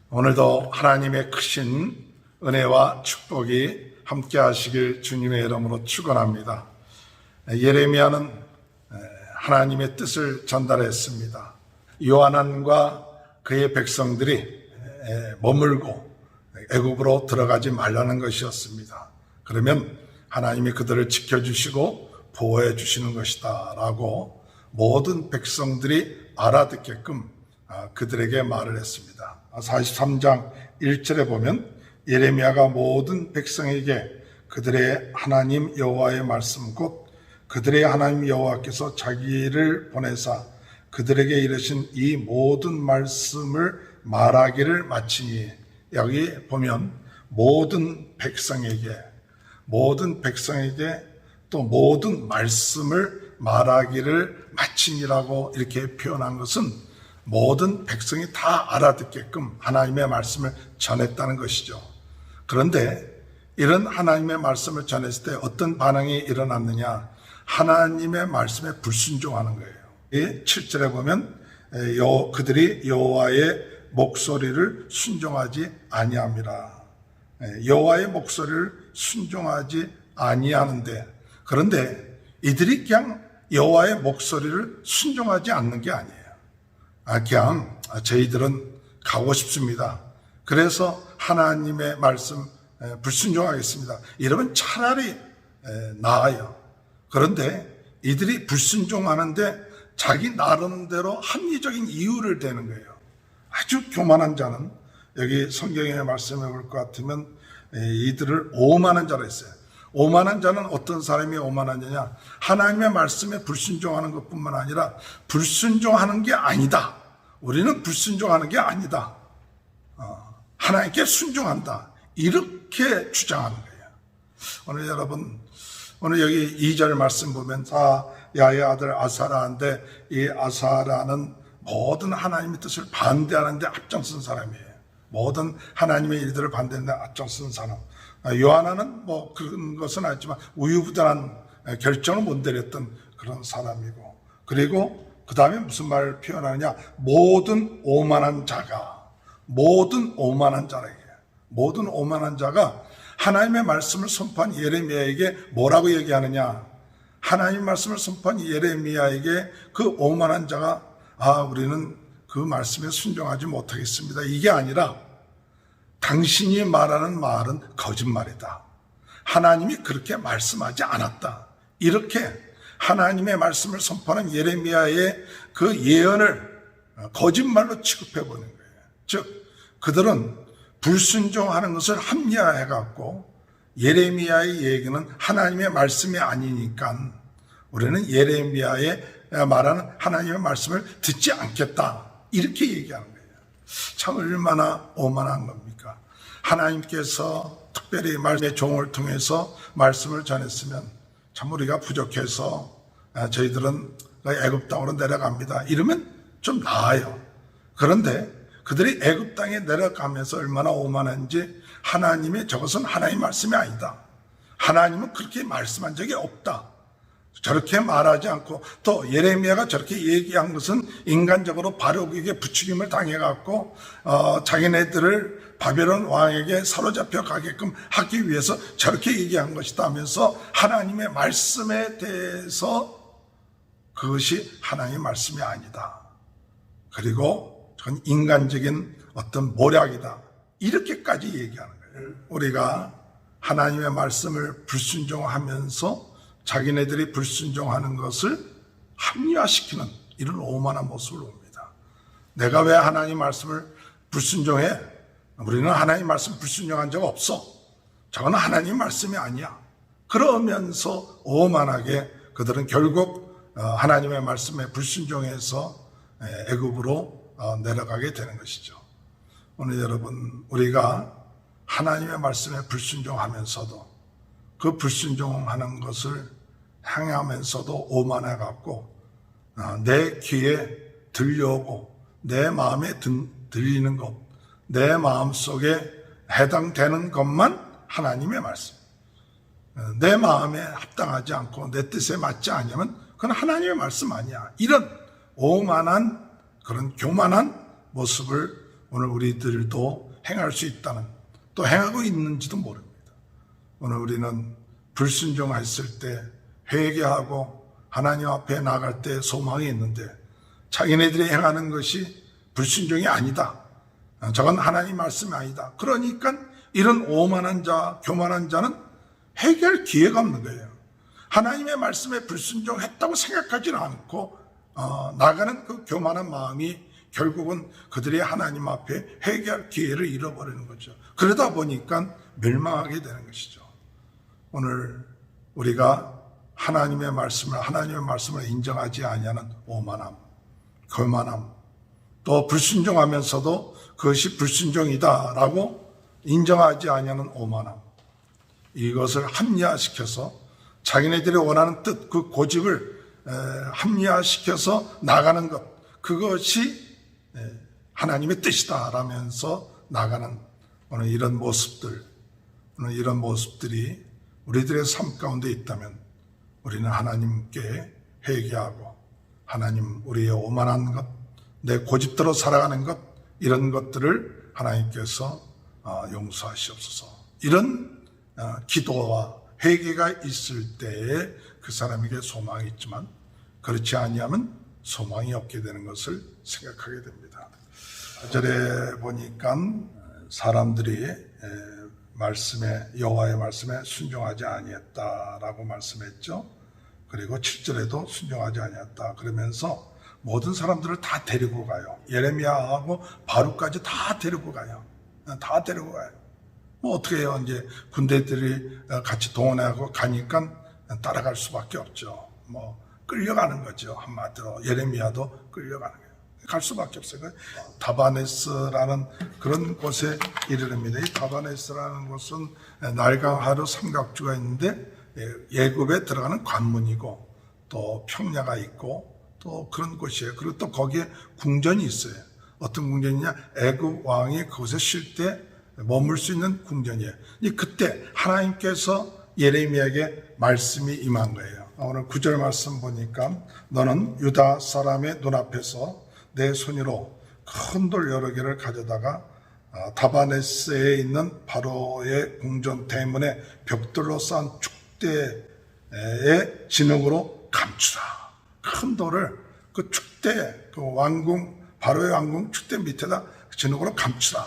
오늘도 하나님의 크신 은혜와 축복이 함께 하시길 주님의 이름으로 축원합니다. 예레미야는 하나님의 뜻을 전달했습니다. 요한안과 그의 백성들이 머물고 애굽으로 들어가지 말라는 것이었습니다. 그러면 하나님이 그들을 지켜주시고 보호해 주시는 것이다 라고 모든 백성들이 알아듣게끔 그들에게 말을 했습니다. 43장 1절에 보면 예레미야가 모든 백성에게 그들의 하나님 여호와의 말씀 곧 그들의 하나님 여호와께서 자기를 보내사 그들에게 이르신 이 모든 말씀을 말하기를 마치니, 여기 보면 모든 백성에게 또 모든 말씀을 말하기를 마치니라고 이렇게 표현한 것은 모든 백성이 다 알아듣게끔 하나님의 말씀을 전했다는 것이죠. 그런데 이런 하나님의 말씀을 전했을 때 어떤 반응이 일어났느냐? 하나님의 말씀에 불순종하는 거예요. 7절에 보면 그들이 여호와의 목소리를 순종하지 아니함이라. 여호와의 목소리를 순종하지 아니하는데, 그런데 이들이 그냥 여호와의 목소리를 순종하지 않는 게 아니에요. 그냥 저희들은 가고 싶습니다. 그래서 하나님의 말씀 불순종하겠습니다. 이러면 차라리 나아요. 그런데 이들이 불순종하는데 자기 나름대로 합리적인 이유를 대는 거예요. 아주 교만한 자는, 여기 성경의 말씀해 볼 것 같으면 이들을 오만한 자라 했어요. 오만한 자는 어떤 사람이 오만한 자냐? 하나님의 말씀에 불순종하는 것뿐만 아니라 불순종하는 게 아니다. 우리는 불순종하는 게 아니다. 하나님께 순종한다. 이렇게 주장하는 거예요. 오늘 여러분, 오늘 여기 2절 말씀 보면 야의 아들 아사라인데, 이 아사라는 모든 하나님의 뜻을 반대하는데 앞장선 사람이에요. 모든 하나님의 일들을 반대하는데 앞장선 사람. 요하나는 뭐 그런 것은 아니지만 우유부단한 결정을 못 내렸던 그런 사람이고, 그리고 그 다음에 무슨 말을 표현하느냐? 모든 오만한 자라. 모든 오만한 자가 하나님의 말씀을 선포한 예레미야에게 뭐라고 얘기하느냐? 하나님의 말씀을 선포한 예레미야에게 그 오만한 자가 우리는 그 말씀에 순종하지 못하겠습니다. 이게 아니라 당신이 말하는 말은 거짓말이다. 하나님이 그렇게 말씀하지 않았다. 이렇게 하나님의 말씀을 선포하는 예레미야의 그 예언을 거짓말로 취급해보는 거예요. 즉 그들은 불순종하는 것을 합리화해갖고 예레미야의 얘기는 하나님의 말씀이 아니니까 우리는 예레미야의 말하는 하나님의 말씀을 듣지 않겠다. 이렇게 얘기하는 거예요. 참 얼마나 오만한 겁니까? 하나님께서 특별히 말씀의 종을 통해서 말씀을 전했으면 참 우리가 부족해서 저희들은 애굽 땅으로 내려갑니다. 이러면 좀 나아요. 그런데 그들이 애굽 땅에 내려가면서 얼마나 오만한지, 하나님이 저것은 하나님의 말씀이 아니다. 하나님은 그렇게 말씀한 적이 없다. 저렇게 말하지 않고, 또 예레미야가 저렇게 얘기한 것은 인간적으로 바룩에게 부추김을 당해갖고 자기네들을 바벨론 왕에게 사로잡혀 가게끔 하기 위해서 저렇게 얘기한 것이다 하면서 하나님의 말씀에 대해서 그것이 하나님의 말씀이 아니다. 그리고 전 인간적인 어떤 모략이다. 이렇게까지 얘기하는 거예요. 우리가 하나님의 말씀을 불순종하면서 자기네들이 불순종하는 것을 합리화시키는 이런 오만한 모습을 봅니다. 내가 왜 하나님 말씀을 불순종해? 우리는 하나님 말씀 불순종한 적 없어. 저건 하나님 말씀이 아니야. 그러면서 오만하게 그들은 결국 하나님의 말씀에 불순종해서 애굽으로 내려가게 되는 것이죠. 오늘 여러분, 우리가 하나님의 말씀에 불순종하면서도 그 불순종하는 것을 향하면서도 오만해갖고 내 귀에 들려오고 내 마음에 들리는 것, 내 마음속에 해당되는 것만 하나님의 말씀, 내 마음에 합당하지 않고 내 뜻에 맞지 않으면 그건 하나님의 말씀 아니야. 이런 오만한 그런 교만한 모습을 오늘 우리들도 행할 수 있다는, 또 행하고 있는지도 모릅니다. 오늘 우리는 불순종했을 때 회개하고 하나님 앞에 나갈 때 소망이 있는데 자기네들이 행하는 것이 불순종이 아니다. 저건 하나님 말씀이 아니다. 그러니까 이런 오만한 자, 교만한 자는 회개할 기회가 없는 거예요. 하나님의 말씀에 불순종했다고 생각하지는 않고 나가는 그 교만한 마음이 결국은 그들이 하나님 앞에 회개할 기회를 잃어버리는 거죠. 그러다 보니까 멸망하게 되는 것이죠. 오늘 우리가 하나님의 말씀을 인정하지 아니하는 오만함, 교만함, 또 불순종하면서도 그것이 불순종이다라고 인정하지 아니하는 오만함, 이것을 합리화시켜서 자기네들이 원하는 뜻, 그 고집을 합리화시켜서 나가는 것, 그것이 하나님의 뜻이다라면서 나가는 오늘 이런 모습들이 우리들의 삶 가운데 있다면 우리는 하나님께 회개하고 하나님, 우리의 오만한 것, 내 고집대로 살아가는 것, 이런 것들을 하나님께서 용서하시옵소서. 이런 기도와 회개가 있을 때에 그 사람에게 소망이 있지만 그렇지 아니하면 소망이 없게 되는 것을 생각하게 됩니다. 4절에 보니까 사람들이 여호와의 말씀에 순종하지 아니했다라고 말씀했죠. 그리고 7절에도 순종하지 아니했다 그러면서 모든 사람들을 다 데리고 가요. 예레미야하고 바룩까지 다 데리고 가요. 뭐 어떻게 해요? 이제 군대들이 같이 동원하고 가니까 따라갈 수밖에 없죠. 뭐 끌려가는 거죠. 한마디로 예레미야도 끌려가는 거예요. 갈 수밖에 없어요. 다바네스라는 그런 곳에 이르릅니다. 이 다바네스라는 곳은 날강하루 삼각주가 있는데 예굽에 들어가는 관문이고 또 평야가 있고 또 그런 곳이에요. 그리고 또 거기에 궁전이 있어요. 어떤 궁전이냐? 애굽 왕이 그곳에 쉴 때 머물 수 있는 궁전이에요. 그때 하나님께서 예레미야에게 말씀이 임한 거예요. 오늘 9절 말씀 보니까 너는 유다 사람의 눈앞에서 내 손으로 큰 돌 여러 개를 가져다가 다바네스에 있는 바로의 궁전 대문에 벽돌로 쌓은 축대의 진흙으로 감추라. 큰 돌을 그 축대, 그 왕궁, 바로의 왕궁 축대 밑에다 진흙으로 감추라.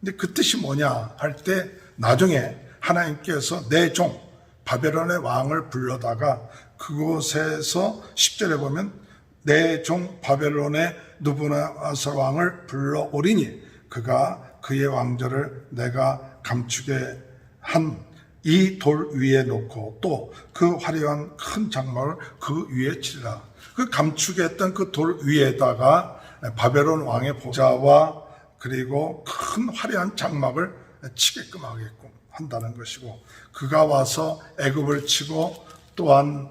근데 그 뜻이 뭐냐 할 때 나중에 하나님께서 내 종 바벨론의 왕을 불러다가 그곳에서 10절에 보면 내 종 바벨론의 느부갓네살 왕을 불러오리니 그가 그의 왕좌를 내가 감추게 한 이 돌 위에 놓고 또 그 화려한 큰 장막을 그 위에 치리라. 그 감추게 했던 그 돌 위에다가 바벨론 왕의 보좌와 그리고 큰 화려한 장막을 치게끔 하게끔 한다는 것이고, 그가 와서 애굽을 치고 또한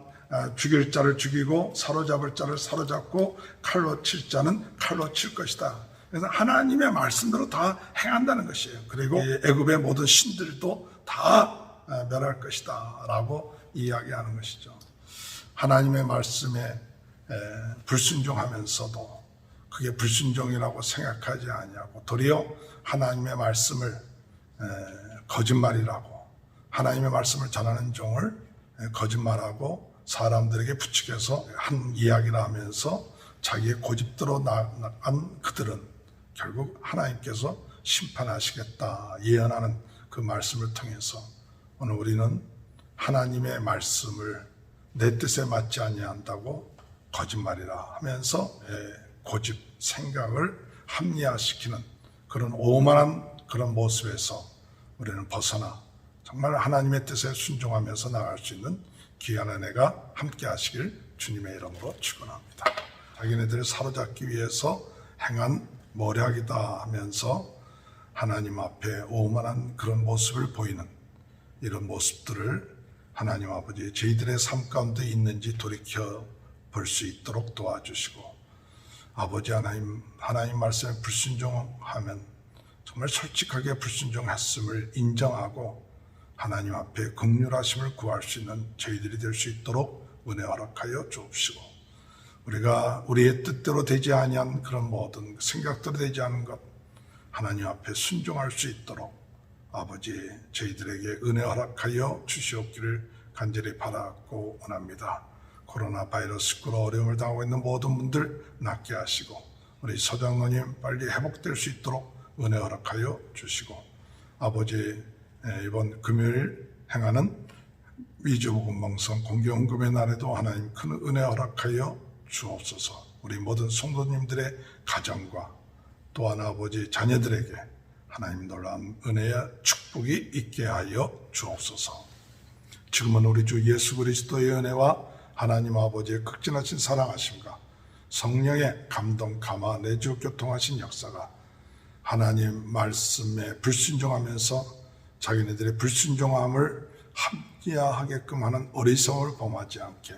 죽일 자를 죽이고 사로잡을 자를 사로잡고 칼로 칠 자는 칼로 칠 것이다. 그래서 하나님의 말씀대로 다 행한다는 것이에요. 그리고 애굽의 모든 신들도 다 멸할 것이다 라고 이야기하는 것이죠. 하나님의 말씀에 불순종하면서도 그게 불순종이라고 생각하지 아니하고 도리어 하나님의 말씀을 거짓말이라고, 하나님의 말씀을 전하는 종을 거짓말하고 사람들에게 부추겨서 한 이야기를 하면서 자기의 고집대로 나간 그들은 결국 하나님께서 심판하시겠다 예언하는 그 말씀을 통해서 오늘 우리는 하나님의 말씀을 내 뜻에 맞지 아니한다고 거짓말이라 하면서 고집, 생각을 합리화시키는 그런 오만한 그런 모습에서 우리는 벗어나 정말 하나님의 뜻에 순종하면서 나갈 수 있는 귀한 은혜가 함께 하시길 주님의 이름으로 축원합니다. 자기네들을 사로잡기 위해서 행한 모략이다 하면서 하나님 앞에 오만한 그런 모습을 보이는 이런 모습들을 하나님 아버지 저희들의 삶 가운데 있는지 돌이켜 볼 수 있도록 도와주시고, 아버지 하나님 말씀에 불순종하면 정말 솔직하게 불순종했음을 인정하고 하나님 앞에 긍휼하심을 구할 수 있는 저희들이 될 수 있도록 은혜 허락하여 주옵시고, 우리가 우리의 뜻대로 되지 아니한 그런 모든 생각대로 되지 않은 것, 하나님 앞에 순종할 수 있도록 아버지 저희들에게 은혜 허락하여 주시옵기를 간절히 바라고 원합니다. 코로나 바이러스로 어려움을 당하고 있는 모든 분들 낫게 하시고 우리 서장로님 빨리 회복될 수 있도록 은혜 허락하여 주시고 아버지 이번 금요일 행하는 위주복음방송 공개헌금의 날에도 하나님 큰 은혜 허락하여 주옵소서. 우리 모든 성도님들의 가정과 또한 아버지 자녀들에게 하나님 놀라운 은혜와 축복이 있게 하여 주옵소서. 지금은 우리 주 예수 그리스도의 은혜와 하나님 아버지의 극진하신 사랑하심과 성령의 감동 감화 내주 교통하신 역사가 하나님 말씀에 불순종하면서 자기네들의 불순종함을 함께하게끔 하는 어리석음을 범하지 않게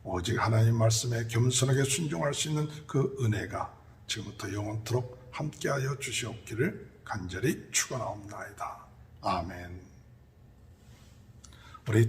오직 하나님 말씀에 겸손하게 순종할 수 있는 그 은혜가 지금부터 영원토록 함께하여 주시옵기를 간절히 축원하옵나이다. 아멘. 우리